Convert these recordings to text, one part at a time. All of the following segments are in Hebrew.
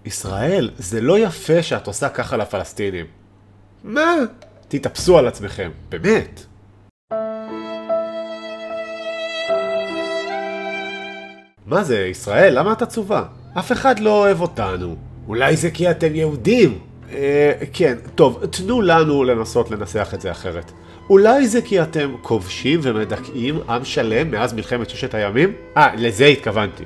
ישראל, זה לא יפה שאת עושה ככה לפלסטינים. מה? תתאפסו על עצמכם, באמת. מה זה, ישראל? למה את עצובה? אף אחד לא אוהב אותנו. אולי זה כי אתם יהודים? כן, טוב, תנו לנו לנסות לנסח את זה אחרת. אולי זה כי אתם כובשים ומדכאים עם שלם מאז מלחמת ששת הימים? לזה התכוונתי.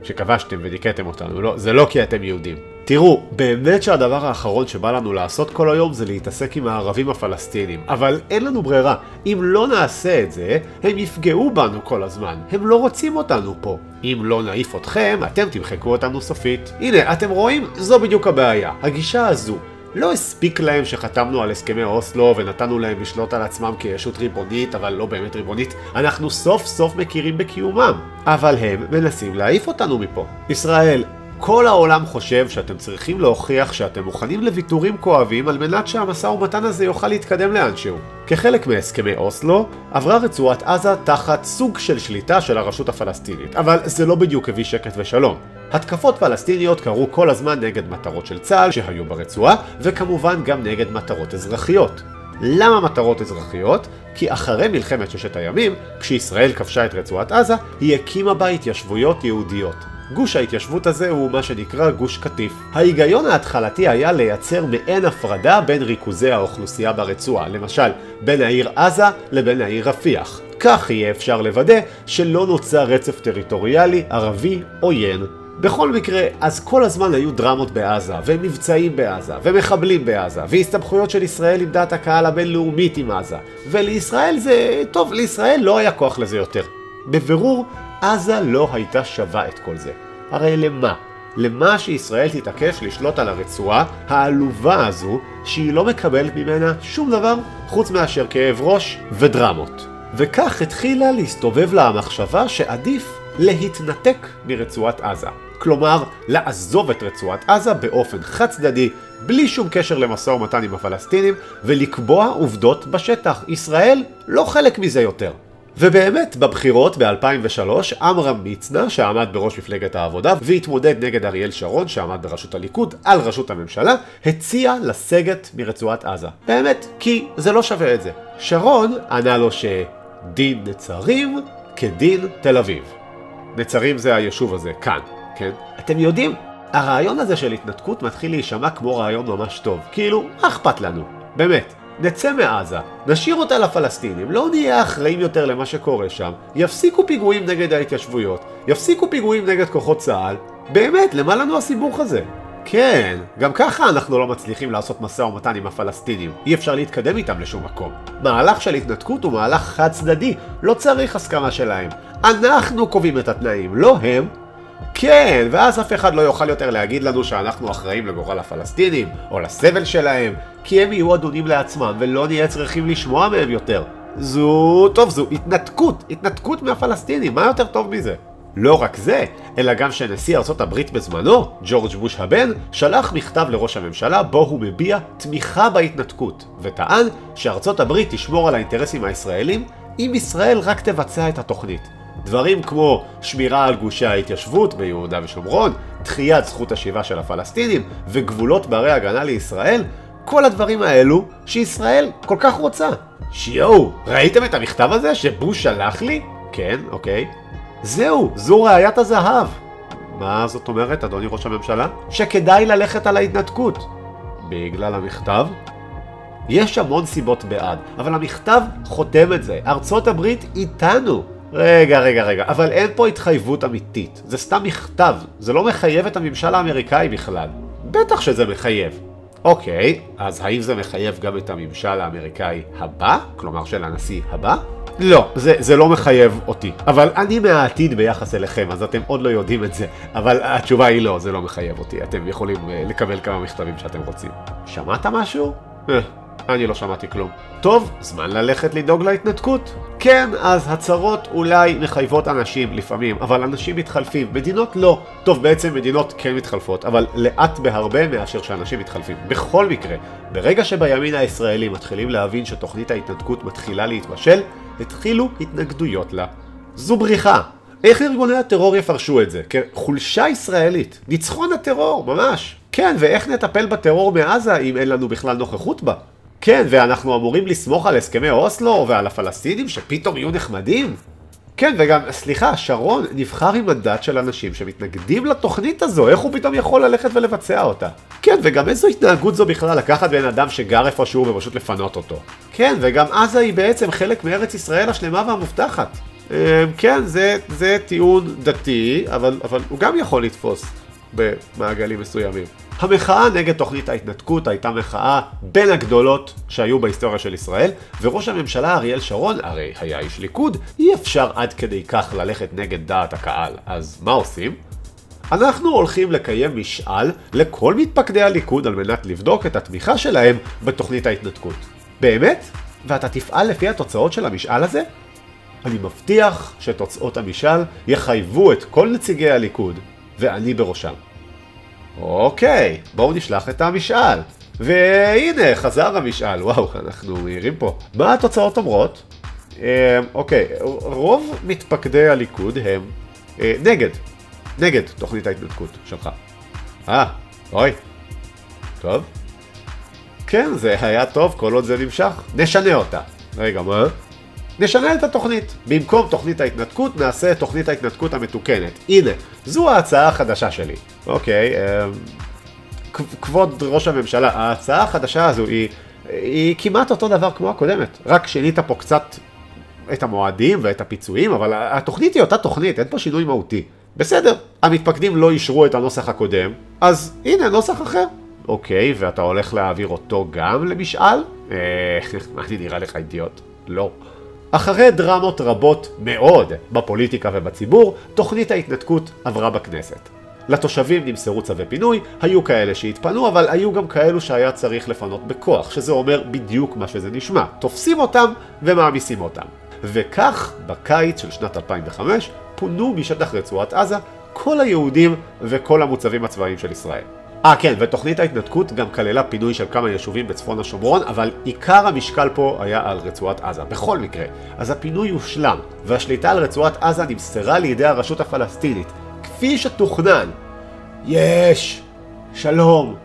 שכבשתם ודיכאתם אותנו, לא, זה לא כי אתם יהודים. תראו, באמת שהדבר האחרון שבא לנו לעשות כל היום זה להתעסק עם הערבים הפלסטינים, אבל אין לנו ברירה. אם לא נעשה את זה, הם יפגעו בנו כל הזמן. הם לא רוצים אותנו פה. אם לא נעיף אתכם, אתם תמחקו אותנו סופית. הנה, אתם רואים? זו בדיוק הבעיה. הגישה הזו. לא הספיק להם שחתמנו על הסכמי אוסלו ונתנו להם לשלוט על עצמם כישות ריבונית, אבל לא באמת ריבונית. אנחנו סוף סוף מכירים בקיומם. אבל הם מנסים להעיף אותנו מפה. ישראל, כל העולם חושב שאתם צריכים להוכיח שאתם מוכנים לוויתורים כואבים על מנת שהמשא ומתן הזה יוכל להתקדם לאנשהו. כחלק מהסכמי אוסלו, עברה רצועת עזה תחת סוג של שליטה של הרשות הפלסטינית, אבל זה לא בדיוק הביא שקט ושלום. התקפות פלסטיניות קרו כל הזמן נגד מטרות של צה"ל שהיו ברצועה, וכמובן גם נגד מטרות אזרחיות. למה מטרות אזרחיות? כי אחרי מלחמת ששת הימים, כשישראל כבשה את רצועת עזה, היא הקימה בה התיישבויות יהודיות. גוש ההתיישבות הזה הוא מה שנקרא גוש קטיף. ההיגיון ההתחלתי היה לייצר מעין הפרדה בין ריכוזי האוכלוסייה ברצועה, למשל בין העיר עזה לבין העיר רפיח. כך יהיה אפשר לוודא שלא נוצר רצף טריטוריאלי ערבי עוין. בכל מקרה, אז כל הזמן היו דרמות בעזה, ומבצעים בעזה, ומחבלים בעזה, והסתבכויות של ישראל עם דעת הקהל הבינלאומית עם עזה. ולישראל זה... טוב, לישראל לא היה כוח לזה יותר. בבירור, עזה לא הייתה שווה את כל זה. הרי למה? למה שישראל תתעקש לשלוט על הרצועה העלובה הזו, שהיא לא מקבלת ממנה שום דבר חוץ מאשר כאב ראש ודרמות. וכך התחילה להסתובב לה המחשבה שעדיף להתנתק מרצועת עזה. כלומר, לעזוב את רצועת עזה באופן חד צדדי, בלי שום קשר למשא ומתן עם הפלסטינים, ולקבוע עובדות בשטח. ישראל לא חלק מזה יותר. ובאמת, בבחירות ב-2003, עמרם מצנע, שעמד בראש מפלגת העבודה, והתמודד נגד אריאל שרון, שעמד בראשות הליכוד, על ראשות הממשלה, הציע לסגת מרצועת עזה. באמת, כי זה לא שווה את זה. שרון ענה לו שדין נצרים כדין תל אביב. נצרים זה היישוב הזה, כאן, כן? אתם יודעים, הרעיון הזה של התנתקות מתחיל להישמע כמו רעיון ממש טוב. כאילו, מה אכפת לנו? באמת. נצא מעזה, נשאיר אותה לפלסטינים, לא נהיה אחראים יותר למה שקורה שם, יפסיקו פיגועים נגד ההתיישבויות, יפסיקו פיגועים נגד כוחות צה"ל. באמת, למה לנו הסיבוך הזה? כן, גם ככה אנחנו לא מצליחים לעשות משא ומתן עם הפלסטינים, אי אפשר להתקדם איתם לשום מקום. מהלך של התנתקות הוא מהלך חד צדדי, לא צריך הסכמה שלהם. אנחנו קובעים את התנאים, לא הם. כן, ואז אף אחד לא יוכל יותר להגיד לנו שאנחנו אחראים לגורל הפלסטינים, או לסבל שלהם, כי הם יהיו אדונים לעצמם, ולא נהיה צריכים לשמוע מהם יותר. זו התנתקות מהפלסטינים, מה יותר טוב מזה? לא רק זה, אלא גם שנשיא ארצות הברית בזמנו, ג'ורג' בוש הבן, שלח מכתב לראש הממשלה בו הוא מביע תמיכה בהתנתקות, וטען שארצות הברית תשמור על האינטרסים הישראלים, אם ישראל רק תבצע את התוכנית. דברים כמו שמירה על גושי ההתיישבות ביהודה ושומרון, דחיית זכות השיבה של הפלסטינים וגבולות ברי הגנה לישראל, כל הדברים האלו שישראל כל כך רוצה. שיו, ראיתם את המכתב הזה שבוש שלח לי? כן, אוקיי. זו ראיית הזהב. מה זאת אומרת, אדוני ראש הממשלה? שכדאי ללכת על ההתנתקות. בגלל המכתב? יש המון סיבות בעד, אבל המכתב חותם את זה. ארצות הברית איתנו. רגע, אבל אין פה התחייבות אמיתית. זה סתם מכתב, זה לא מחייב את הממשל האמריקאי בכלל. בטח שזה מחייב. אוקיי, אז האם זה מחייב גם את הממשל האמריקאי הבא? כלומר של הנשיא הבא? לא, זה לא מחייב אותי. אבל אני מהעתיד ביחס אליכם, אז אתם עוד לא יודעים את זה. אבל התשובה היא לא, זה לא מחייב אותי. אתם יכולים לקבל כמה מכתבים שאתם רוצים. שמעת משהו? אני לא שמעתי כלום. טוב, זמן ללכת לדאוג להתנתקות. כן, אז הצהרות אולי מחייבות אנשים לפעמים, אבל אנשים מתחלפים. מדינות לא. טוב, בעצם מדינות כן מתחלפות, אבל לאט בהרבה מאשר שאנשים מתחלפים. בכל מקרה, ברגע שבימין הישראלי מתחילים להבין שתוכנית ההתנתקות מתחילה להתבשל, התחילו התנגדויות לה. זו בריחה. איך ארגוני הטרור יפרשו את זה? כחולשה ישראלית. ניצחון הטרור, ממש. כן, ואיך נטפל בטרור מעזה אם אין לנו בכלל נוכחות בה? כן, ואנחנו אמורים לסמוך על הסכמי אוסלו ועל הפלסטינים שפתאום יהיו נחמדים? כן, וגם, סליחה, שרון נבחר עם מנדט של אנשים שמתנגדים לתוכנית הזו, איך הוא פתאום יכול ללכת ולבצע אותה? כן, וגם איזו התנהגות זו בכלל לקחת בן אדם שגר איפשהו ופשוט לפנות אותו? כן, וגם עזה היא בעצם חלק מארץ ישראל השלמה והמובטחת. כן, זה טיעון דתי, אבל הוא גם יכול לתפוס במעגלים מסוימים. המחאה נגד תוכנית ההתנתקות הייתה מחאה בין הגדולות שהיו בהיסטוריה של ישראל, וראש הממשלה אריאל שרון, הרי היה איש ליכוד, אי אפשר עד כדי כך ללכת נגד דעת הקהל. אז מה עושים? אנחנו הולכים לקיים משאל לכל מתפקדי הליכוד על מנת לבדוק את התמיכה שלהם בתוכנית ההתנתקות. באמת? ואתה תפעל לפי התוצאות של המשאל הזה? אני מבטיח שתוצאות המשאל יחייבו את כל נציגי הליכוד, ואני בראשם. אוקיי, בואו נשלח את המשאל. והנה, חזר המשאל. וואו, אנחנו מהירים פה. מה התוצאות אומרות? אוקיי, רוב מתפקדי הליכוד הם נגד תוכנית ההתנתקות שלך. אוי. טוב. כן, זה היה טוב, כל עוד זה נמשך. נשנה אותה. רגע, מה? נשנה את התוכנית. במקום תוכנית ההתנתקות, נעשה את תוכנית ההתנתקות המתוקנת. הנה, זו ההצעה החדשה שלי. אוקיי, כבוד ראש הממשלה, ההצעה החדשה הזו היא כמעט אותו דבר כמו הקודמת. רק שינית פה קצת את המועדים ואת הפיצויים, אבל התוכנית היא אותה תוכנית, אין פה שינוי מהותי. בסדר, המתפקדים לא אישרו את הנוסח הקודם, אז הנה נוסח אחר. אוקיי, ואתה הולך להעביר אותו גם למשאל? אני נראה לך אידיוט. לא. אחרי דרמות רבות מאוד בפוליטיקה ובציבור, תוכנית ההתנתקות עברה בכנסת. לתושבים נמסרו צווי פינוי, היו כאלה שהתפנו, אבל היו גם כאלו שהיה צריך לפנות בכוח, שזה אומר בדיוק מה שזה נשמע. תופסים אותם ומעמיסים אותם. וכך, בקיץ של שנת 2005, פונו משטח רצועת עזה כל היהודים וכל המוצבים הצבאיים של ישראל. כן, ותוכנית ההתנתקות גם כללה פינוי של כמה יישובים בצפון השומרון, אבל עיקר המשקל פה היה על רצועת עזה, בכל מקרה. אז הפינוי הושלם, והשליטה על רצועת עזה נמסרה לידי הרשות הפלסטינית, כפי שתוכנן. יש! שלום!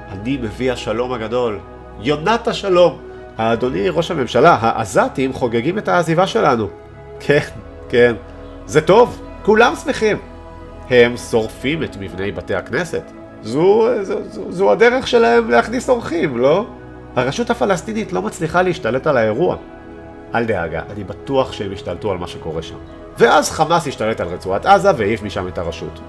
אני מביא השלום הגדול. יונת השלום! האדוני ראש הממשלה, העזתים חוגגים את העזיבה שלנו. כן, כן. זה טוב, כולם שמחים. הם שורפים את מבני בתי הכנסת. זו הדרך שלהם להכניס אורחים, לא? הרשות הפלסטינית לא מצליחה להשתלט על האירוע. אל דאגה, אני בטוח שהם השתלטו על מה שקורה שם. ואז חמאס השתלט על רצועת עזה והעיף משם את הרשות.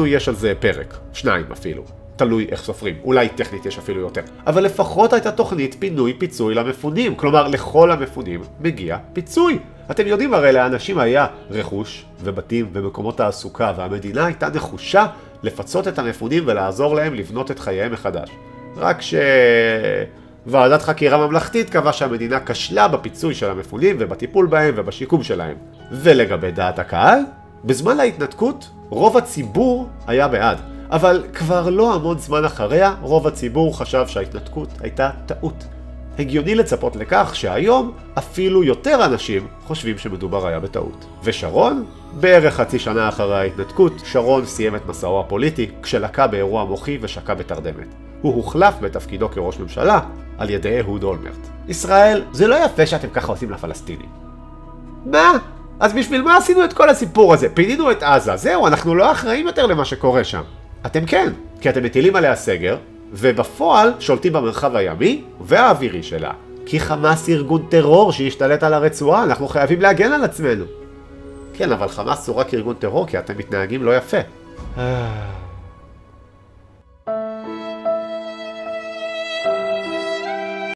יש על זה פרק, 2 אפילו. תלוי איך סופרים, אולי טכנית יש אפילו יותר. אבל לפחות הייתה תוכנית פינוי פיצוי למפונים, כלומר לכל המפונים מגיע פיצוי. אתם יודעים הרי לאנשים היה רכוש ובתים ומקומות תעסוקה, והמדינה הייתה נחושה לפצות את המפונים ולעזור להם לבנות את חייהם מחדש. רק שוועדת חקירה ממלכתית קבעה שהמדינה כשלה בפיצוי של המפונים ובטיפול בהם ובשיקום שלהם. ולגבי דעת הקהל, בזמן ההתנתקות רוב הציבור היה בעד. אבל כבר לא המון זמן אחריה, רוב הציבור חשב שההתנתקות הייתה טעות. הגיוני לצפות לכך שהיום אפילו יותר אנשים חושבים שמדובר היה בטעות. ושרון, בערך חצי שנה אחרי ההתנתקות, שרון סיים את מסעו הפוליטי כשלקה באירוע מוחי ושקע בתרדמת. הוא הוחלף בתפקידו כראש ממשלה על ידי אהוד אולמרט. ישראל, זה לא יפה שאתם ככה עושים לפלסטינים. מה? אז בשביל מה עשינו את כל הסיפור הזה? פינינו את עזה, זהו, אנחנו לא אחראים יותר למה שקורה שם. אתם כן, כי אתם מטילים עליה סגר, ובפועל שולטים במרחב הימי והאווירי שלה. כי חמאס ארגון טרור שהשתלט על הרצועה, אנחנו חייבים להגן על עצמנו. כן, אבל חמאס הוא רק ארגון טרור כי אתם מתנהגים לא יפה.